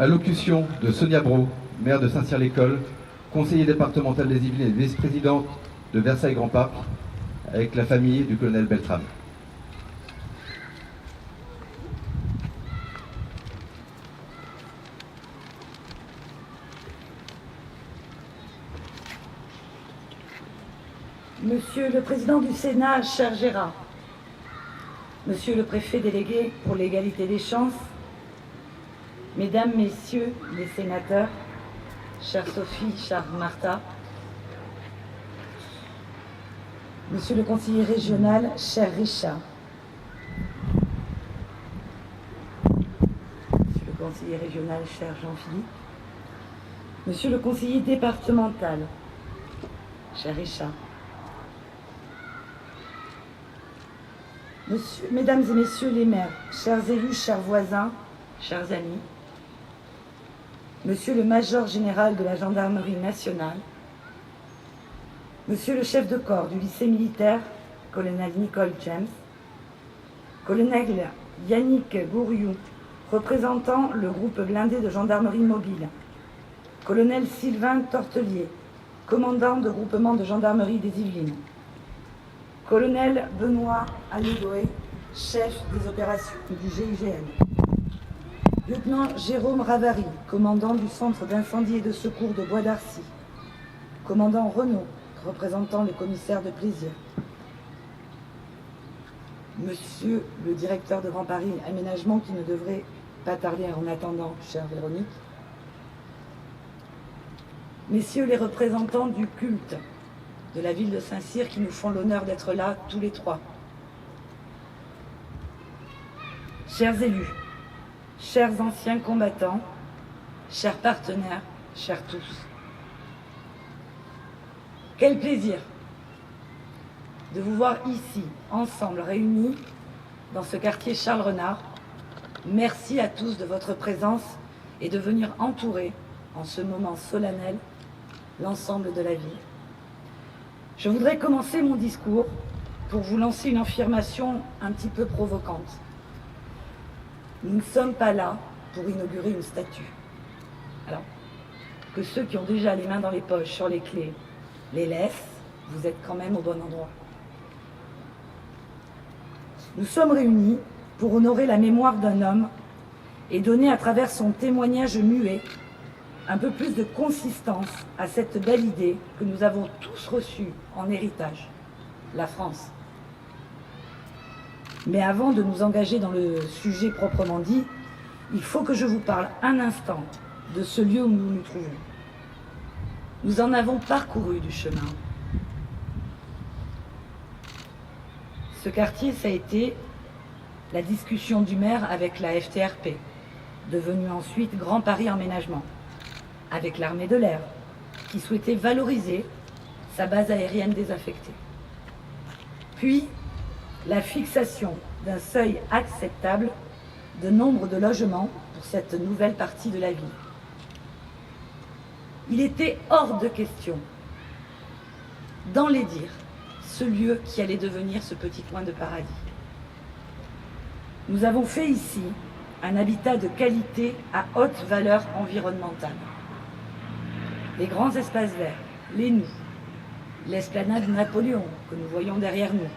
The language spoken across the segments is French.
Allocution de Sonia Brault, maire de Saint-Cyr-l'École, conseiller départemental des Yvelines et vice-présidente de Versailles-Grand-Pape, avec la famille du colonel Beltrame. Monsieur le Président du Sénat, cher Gérard, Monsieur le Préfet délégué pour l'égalité des chances, Mesdames, Messieurs les sénateurs, chère Sophie, chère Martha, Monsieur le conseiller régional, cher Richard, Monsieur le conseiller régional, cher Jean-Philippe, Monsieur le conseiller départemental, cher Richard, Mesdames et Messieurs les maires, chers élus, chers voisins, chers amis, Monsieur le Major général de la Gendarmerie nationale, Monsieur le chef de corps du lycée militaire, colonel Nicole James, colonel Yannick Gouriou, représentant le groupe blindé de gendarmerie mobile, colonel Sylvain Tortelier, commandant de groupement de gendarmerie des Yvelines, colonel Benoît Allégoé, chef des opérations du GIGN, lieutenant Jérôme Ravary, commandant du centre d'incendie et de secours de Bois d'Arcy, commandant Renaud, représentant le commissaire de plaisir, Monsieur le directeur de Grand Paris Aménagement, qui ne devrait pas tarder en attendant, chère Véronique, Messieurs les représentants du culte de la ville de Saint-Cyr qui nous font l'honneur d'être là tous les trois, chers élus, chers anciens combattants, chers partenaires, chers tous. Quel plaisir de vous voir ici, ensemble, réunis dans ce quartier Charles Renard. Merci à tous de votre présence et de venir entourer, en ce moment solennel, l'ensemble de la ville. Je voudrais commencer mon discours pour vous lancer une affirmation un petit peu provocante. Nous ne sommes pas là pour inaugurer une statue. Alors, que ceux qui ont déjà les mains dans les poches sur les clés les laissent, vous êtes quand même au bon endroit. Nous sommes réunis pour honorer la mémoire d'un homme et donner à travers son témoignage muet un peu plus de consistance à cette belle idée que nous avons tous reçue en héritage, la France. Mais avant de nous engager dans le sujet proprement dit, il faut que je vous parle un instant de ce lieu où nous nous trouvons. Nous en avons parcouru du chemin. Ce quartier, ça a été la discussion du maire avec la FTRP, devenue ensuite Grand Paris Emménagement, avec l'armée de l'air, qui souhaitait valoriser sa base aérienne désaffectée. Puis, la fixation d'un seuil acceptable de nombre de logements pour cette nouvelle partie de la ville. Il était hors de question d'enlaidir ce lieu qui allait devenir ce petit coin de paradis. Nous avons fait ici un habitat de qualité à haute valeur environnementale. Les grands espaces verts, les noues, l'esplanade Napoléon que nous voyons derrière nous,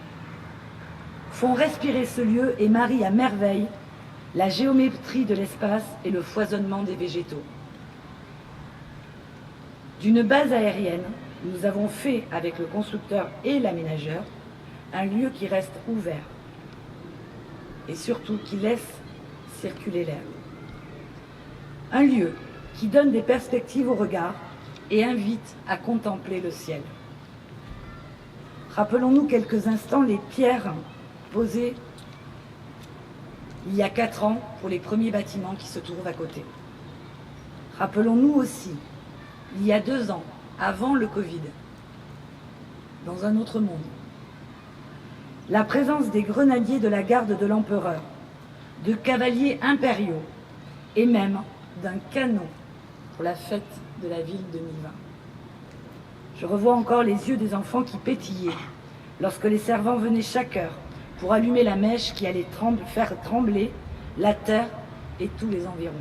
font respirer ce lieu et marient à merveille la géométrie de l'espace et le foisonnement des végétaux. D'une base aérienne, nous avons fait, avec le constructeur et l'aménageur, un lieu qui reste ouvert et surtout qui laisse circuler l'air. Un lieu qui donne des perspectives au regard et invite à contempler le ciel. Rappelons-nous quelques instants les pierres posées il y a 4 ans pour les premiers bâtiments qui se trouvent à côté. Rappelons-nous aussi, il y a 2 ans, avant le Covid, dans un autre monde, la présence des grenadiers de la garde de l'empereur, de cavaliers impériaux et même d'un canon pour la fête de la ville 2020. Je revois encore les yeux des enfants qui pétillaient lorsque les servants venaient chaque heure pour allumer la mèche qui allait faire trembler la terre et tous les environs.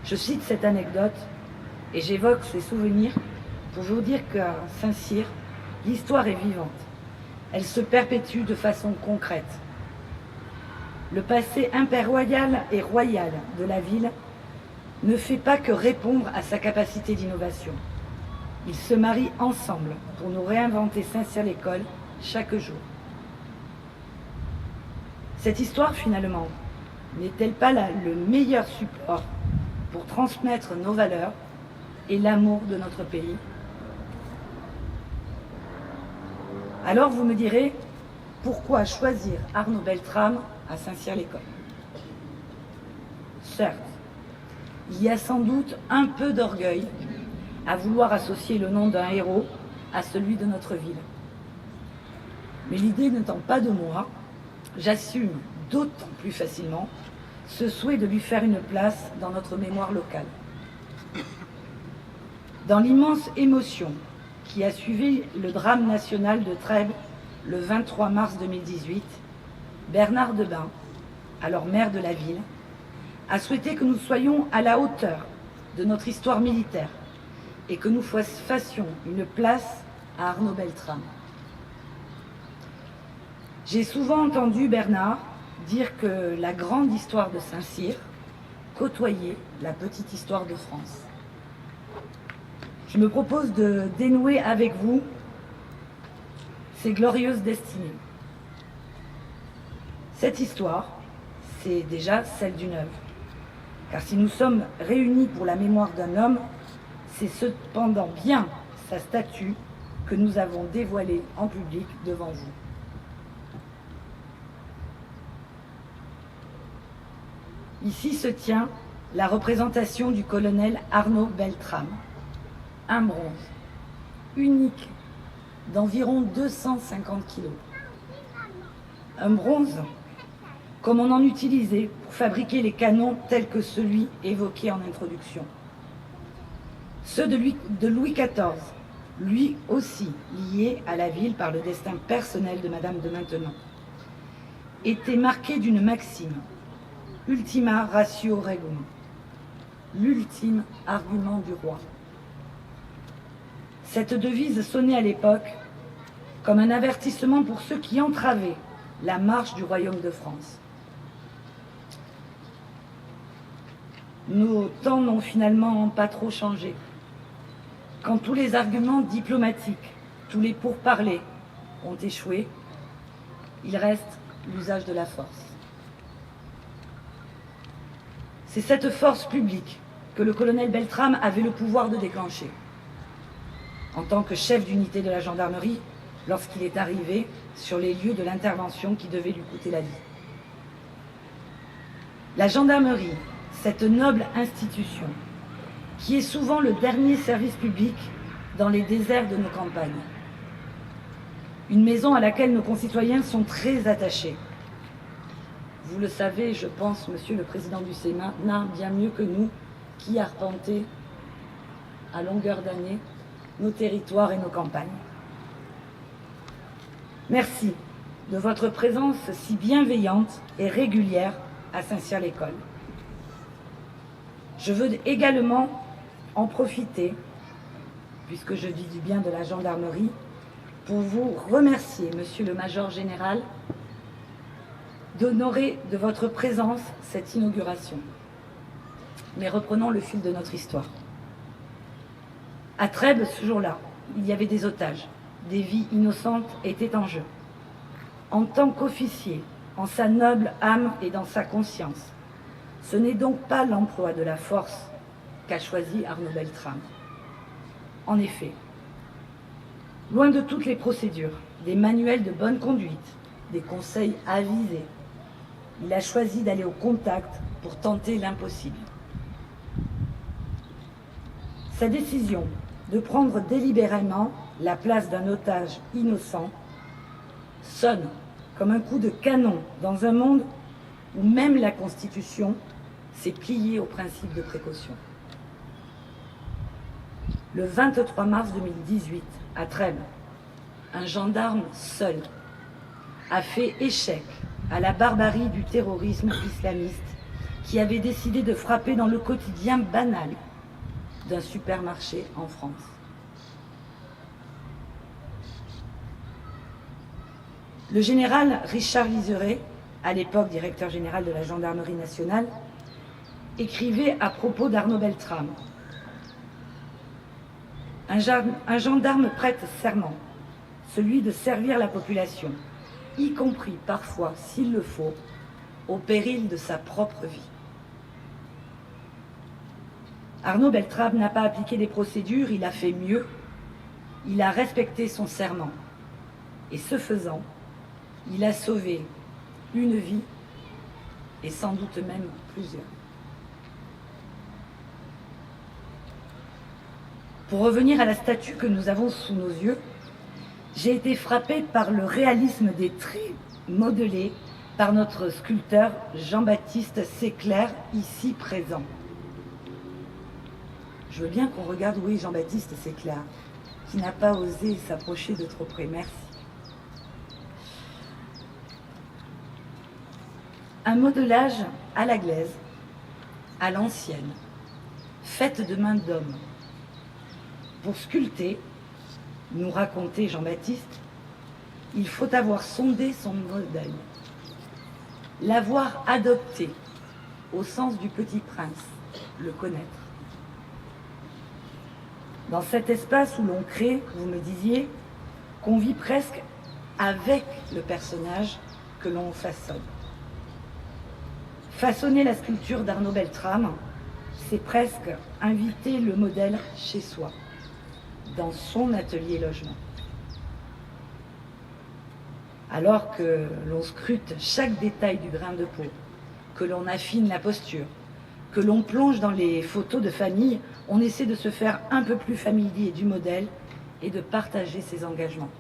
Je cite cette anecdote et j'évoque ces souvenirs pour vous dire qu'à Saint-Cyr, l'histoire est vivante. Elle se perpétue de façon concrète. Le passé impérial et royal de la ville ne fait pas que répondre à sa capacité d'innovation. Ils se marient ensemble pour nous réinventer Saint-Cyr-l'École chaque jour. Cette histoire, finalement, n'est-elle pas le meilleur support pour transmettre nos valeurs et l'amour de notre pays? Alors vous me direz, pourquoi choisir Arnaud Beltrame à Saint-Cyr-l'École? Certes, il y a sans doute un peu d'orgueil à vouloir associer le nom d'un héros à celui de notre ville. Mais l'idée n'étant pas de moi, j'assume d'autant plus facilement ce souhait de lui faire une place dans notre mémoire locale. Dans l'immense émotion qui a suivi le drame national de Trèbes le 23 mars 2018, Bernard Debain, alors maire de la ville, a souhaité que nous soyons à la hauteur de notre histoire militaire et que nous fassions une place à Arnaud Beltrame. J'ai souvent entendu Bernard dire que la grande histoire de Saint-Cyr côtoyait la petite histoire de France. Je me propose de dénouer avec vous ces glorieuses destinées. Cette histoire, c'est déjà celle d'une œuvre. Car si nous sommes réunis pour la mémoire d'un homme, c'est cependant bien sa statue que nous avons dévoilée en public devant vous. Ici se tient la représentation du colonel Arnaud Beltrame, un bronze, unique, d'environ 250 kilos. Un bronze comme on en utilisait pour fabriquer les canons tels que celui évoqué en introduction. Ceux de Louis XIV, lui aussi lié à la ville par le destin personnel de Madame de Maintenon, étaient marqués d'une maxime, ultima ratio regum, l'ultime argument du roi. Cette devise sonnait à l'époque comme un avertissement pour ceux qui entravaient la marche du royaume de France. Nos temps n'ont finalement pas trop changé. Quand tous les arguments diplomatiques, tous les pourparlers ont échoué, il reste l'usage de la force. C'est cette force publique que le colonel Beltrame avait le pouvoir de déclencher. En tant que chef d'unité de la gendarmerie, lorsqu'il est arrivé sur les lieux de l'intervention qui devait lui coûter la vie. La gendarmerie, cette noble institution, qui est souvent le dernier service public dans les déserts de nos campagnes. Une maison à laquelle nos concitoyens sont très attachés. Vous le savez, je pense, Monsieur le Président du Sénat, bien mieux que nous, qui arpentez à longueur d'année nos territoires et nos campagnes. Merci de votre présence si bienveillante et régulière à Saint-Cyr-l'École. Je veux également en profiter, puisque je dis du bien de la gendarmerie, pour vous remercier, Monsieur le Major Général, d'honorer de votre présence cette inauguration. Mais reprenons le fil de notre histoire. À Trèbes, ce jour-là, il y avait des otages. Des vies innocentes étaient en jeu. En tant qu'officier, en sa noble âme et dans sa conscience, ce n'est donc pas l'emploi de la force qu'a choisi Arnaud Beltrame. En effet, loin de toutes les procédures, des manuels de bonne conduite, des conseils avisés, il a choisi d'aller au contact pour tenter l'impossible. Sa décision de prendre délibérément la place d'un otage innocent sonne comme un coup de canon dans un monde où même la Constitution s'est pliée au principe de précaution. Le 23 mars 2018, à Trèbes, un gendarme seul a fait échec à la barbarie du terrorisme islamiste qui avait décidé de frapper dans le quotidien banal d'un supermarché en France. Le général Richard Liseré, à l'époque directeur général de la gendarmerie nationale, écrivait à propos d'Arnaud Beltrame. Un gendarme prête serment, celui de servir la population, y compris parfois, s'il le faut, au péril de sa propre vie. Arnaud Beltrame n'a pas appliqué des procédures, il a fait mieux, il a respecté son serment. Et ce faisant, il a sauvé une vie et sans doute même plusieurs. Pour revenir à la statue que nous avons sous nos yeux, j'ai été frappée par le réalisme des traits modelés par notre sculpteur Jean-Baptiste Séclair, ici présent. Je veux bien qu'on regarde où est Jean-Baptiste Séclair, qui n'a pas osé s'approcher de trop près. Merci. Un modelage à la glaise, à l'ancienne, faite de main d'homme. Pour sculpter, nous racontait Jean-Baptiste, il faut avoir sondé son modèle, l'avoir adopté au sens du Petit Prince, le connaître. Dans cet espace où l'on crée, vous me disiez, qu'on vit presque avec le personnage que l'on façonne. Façonner la sculpture d'Arnaud Beltrame, c'est presque inviter le modèle chez soi, dans son atelier logement. Alors que l'on scrute chaque détail du grain de peau, que l'on affine la posture, que l'on plonge dans les photos de famille, on essaie de se faire un peu plus familier du modèle et de partager ses engagements.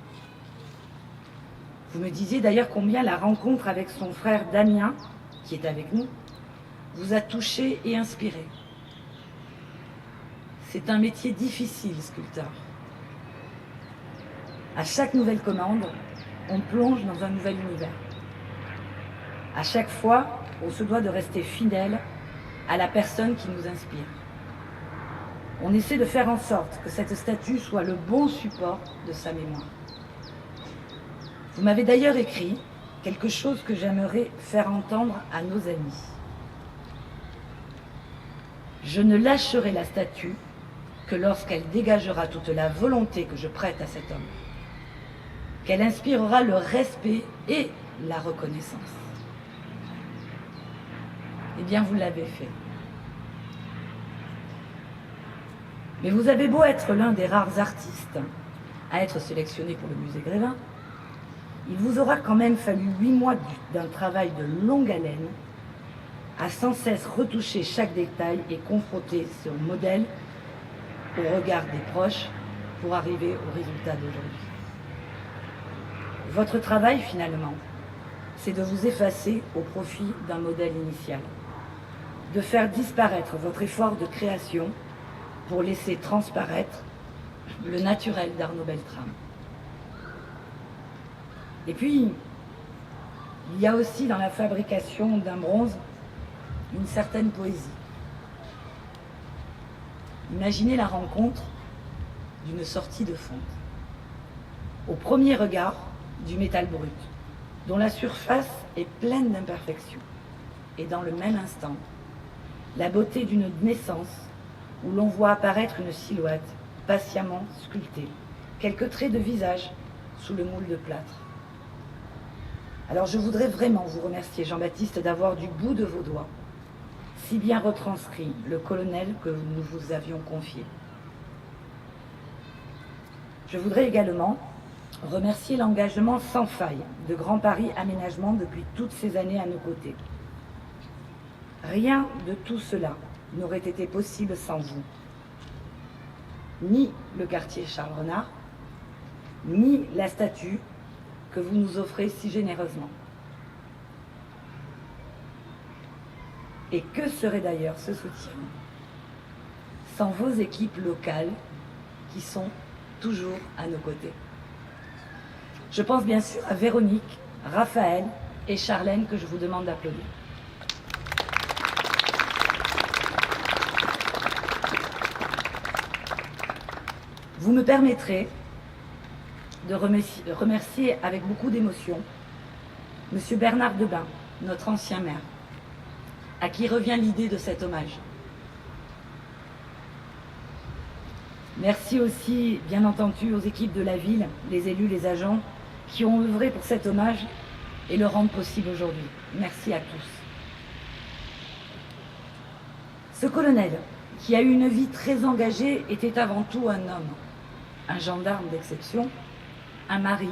Vous me disiez d'ailleurs combien la rencontre avec son frère Damien, qui est avec nous, vous a touché et inspiré. C'est un métier difficile, sculpteur. À chaque nouvelle commande, on plonge dans un nouvel univers. À chaque fois, on se doit de rester fidèle à la personne qui nous inspire. On essaie de faire en sorte que cette statue soit le bon support de sa mémoire. Vous m'avez d'ailleurs écrit quelque chose que j'aimerais faire entendre à nos amis. Je ne lâcherai la statue que lorsqu'elle dégagera toute la volonté que je prête à cet homme, qu'elle inspirera le respect et la reconnaissance. Eh bien, vous l'avez fait. Mais vous avez beau être l'un des rares artistes à être sélectionné pour le musée Grévin, il vous aura quand même fallu 8 mois d'un travail de longue haleine à sans cesse retoucher chaque détail et confronter ce modèle au regard des proches pour arriver au résultat d'aujourd'hui. Votre travail, finalement, c'est de vous effacer au profit d'un modèle initial, de faire disparaître votre effort de création pour laisser transparaître le naturel d'Arnaud Beltrame. Et puis, il y a aussi dans la fabrication d'un bronze une certaine poésie. Imaginez la rencontre d'une sortie de fonte. Au premier regard, du métal brut, dont la surface est pleine d'imperfections. Et dans le même instant, la beauté d'une naissance où l'on voit apparaître une silhouette patiemment sculptée, quelques traits de visage sous le moule de plâtre. Alors je voudrais vraiment vous remercier, Jean-Baptiste, d'avoir du bout de vos doigts si bien retranscrit le colonel que nous vous avions confié. Je voudrais également remercier l'engagement sans faille de Grand Paris Aménagement depuis toutes ces années à nos côtés. Rien de tout cela n'aurait été possible sans vous. Ni le quartier Charles Renard, ni la statue que vous nous offrez si généreusement. Et que serait d'ailleurs ce soutien sans vos équipes locales qui sont toujours à nos côtés? Je pense bien sûr à Véronique, Raphaël et Charlène que je vous demande d'applaudir. Vous me permettrez de remercier avec beaucoup d'émotion M. Bernard Debain, notre ancien maire, à qui revient l'idée de cet hommage. Merci aussi, bien entendu, aux équipes de la ville, les élus, les agents, qui ont œuvré pour cet hommage et le rendent possible aujourd'hui. Merci à tous. Ce colonel, qui a eu une vie très engagée, était avant tout un homme, un gendarme d'exception, un mari,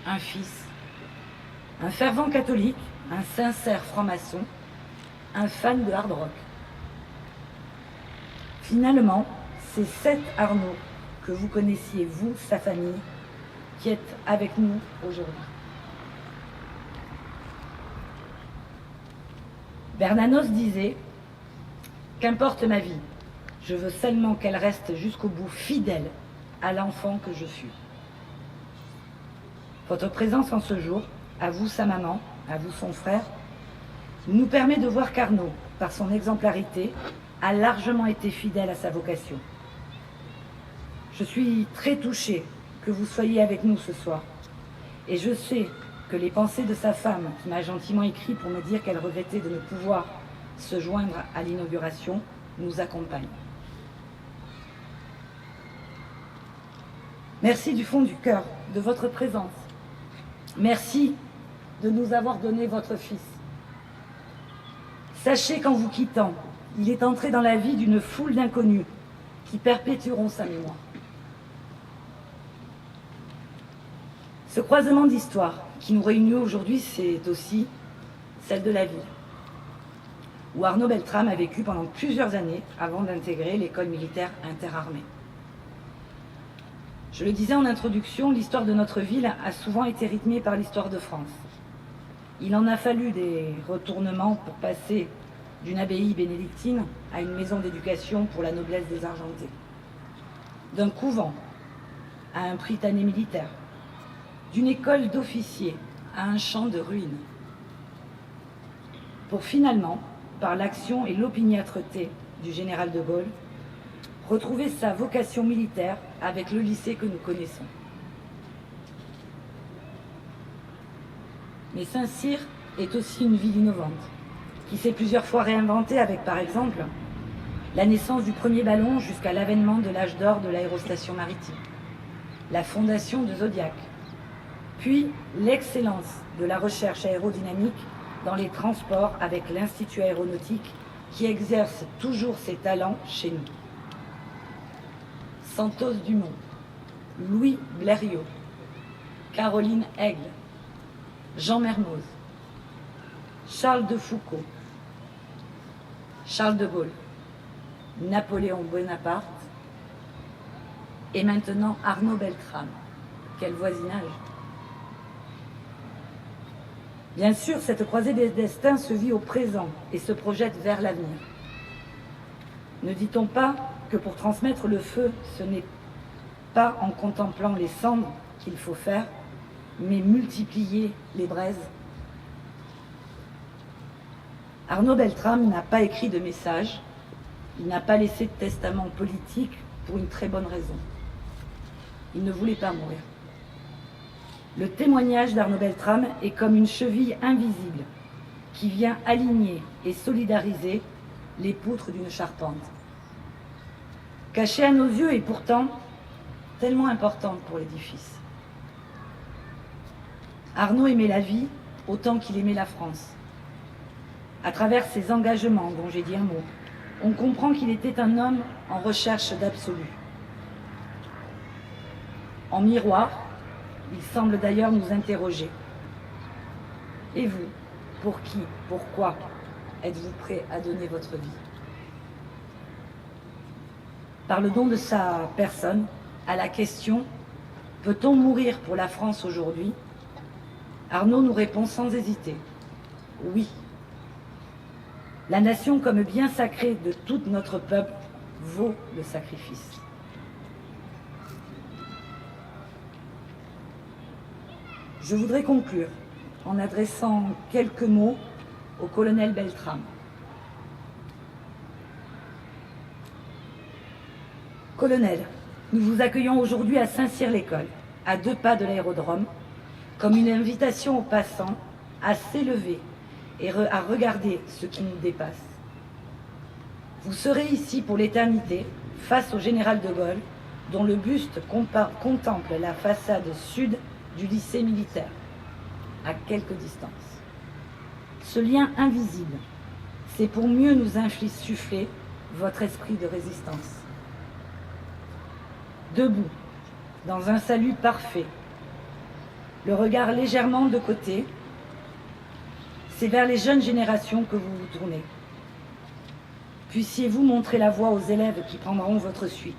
un fils, un fervent catholique, un sincère franc-maçon, un fan de hard rock. Finalement, c'est cet Arnaud que vous connaissiez, vous, sa famille, qui est avec nous aujourd'hui. Bernanos disait « Qu'importe ma vie, je veux seulement qu'elle reste jusqu'au bout fidèle à l'enfant que je suis. » Votre présence en ce jour, à vous sa maman, à vous son frère, nous permet de voir qu'Arnaud, par son exemplarité, a largement été fidèle à sa vocation. Je suis très touchée que vous soyez avec nous ce soir. Et je sais que les pensées de sa femme, qui m'a gentiment écrit pour me dire qu'elle regrettait de ne pouvoir se joindre à l'inauguration, nous accompagnent. Merci du fond du cœur de votre présence. Merci de nous avoir donné votre fils. Sachez qu'en vous quittant, il est entré dans la vie d'une foule d'inconnus qui perpétueront sa mémoire. Ce croisement d'histoires qui nous réunit aujourd'hui, c'est aussi celle de la ville, où Arnaud Beltrame a vécu pendant plusieurs années avant d'intégrer l'école militaire interarmée. Je le disais en introduction, l'histoire de notre ville a souvent été rythmée par l'histoire de France. Il en a fallu des retournements pour passer d'une abbaye bénédictine à une maison d'éducation pour la noblesse des Argentés, d'un couvent à un prytanée militaire, d'une école d'officiers à un champ de ruines, pour finalement, par l'action et l'opiniâtreté du général de Gaulle, retrouver sa vocation militaire avec le lycée que nous connaissons. Mais Saint-Cyr est aussi une ville innovante, qui s'est plusieurs fois réinventée avec, par exemple, la naissance du premier ballon jusqu'à l'avènement de l'âge d'or de l'aérostation maritime, la fondation de Zodiac, puis l'excellence de la recherche aérodynamique dans les transports avec l'Institut aéronautique qui exerce toujours ses talents chez nous. Santos Dumont, Louis Blériot, Caroline Aigle, Jean Mermoz, Charles de Foucault, Charles de Gaulle, Napoléon Bonaparte et maintenant Arnaud Beltrame. Quel voisinage! Bien sûr, cette croisée des destins se vit au présent et se projette vers l'avenir. Ne dit-on pas que pour transmettre le feu, ce n'est pas en contemplant les cendres qu'il faut faire, mais multiplier les braises? Arnaud Beltrame n'a pas écrit de message, il n'a pas laissé de testament politique pour une très bonne raison. Il ne voulait pas mourir. Le témoignage d'Arnaud Beltrame est comme une cheville invisible qui vient aligner et solidariser les poutres d'une charpente. Cachée à nos yeux et pourtant tellement importante pour l'édifice. Arnaud aimait la vie autant qu'il aimait la France. À travers ses engagements, dont j'ai dit un mot, on comprend qu'il était un homme en recherche d'absolu. En miroir, il semble d'ailleurs nous interroger. Et vous, pour qui, pourquoi êtes-vous prêt à donner votre vie? Par le don de sa personne, à la question « Peut-on mourir pour la France aujourd'hui ?» Arnaud nous répond sans hésiter « Oui ». La nation comme bien sacré de tout notre peuple vaut le sacrifice. Je voudrais conclure en adressant quelques mots au colonel Beltrame. Colonel, Nous vous accueillons aujourd'hui à Saint-Cyr-l'École, à 2 pas de l'aérodrome, comme une invitation aux passants à s'élever et à regarder ce qui nous dépasse. Vous serez ici pour l'éternité, face au général de Gaulle, dont le buste contemple la façade sud du lycée militaire, à quelque distance. Ce lien invisible, c'est pour mieux nous insuffler votre esprit de résistance. Debout, dans un salut parfait, le regard légèrement de côté, c'est vers les jeunes générations que vous vous tournez. Puissiez-vous montrer la voie aux élèves qui prendront votre suite.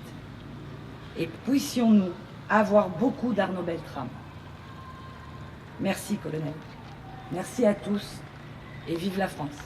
Et puissions-nous avoir beaucoup d'Arnaud Beltrame. Merci, colonel. Merci à tous et vive la France.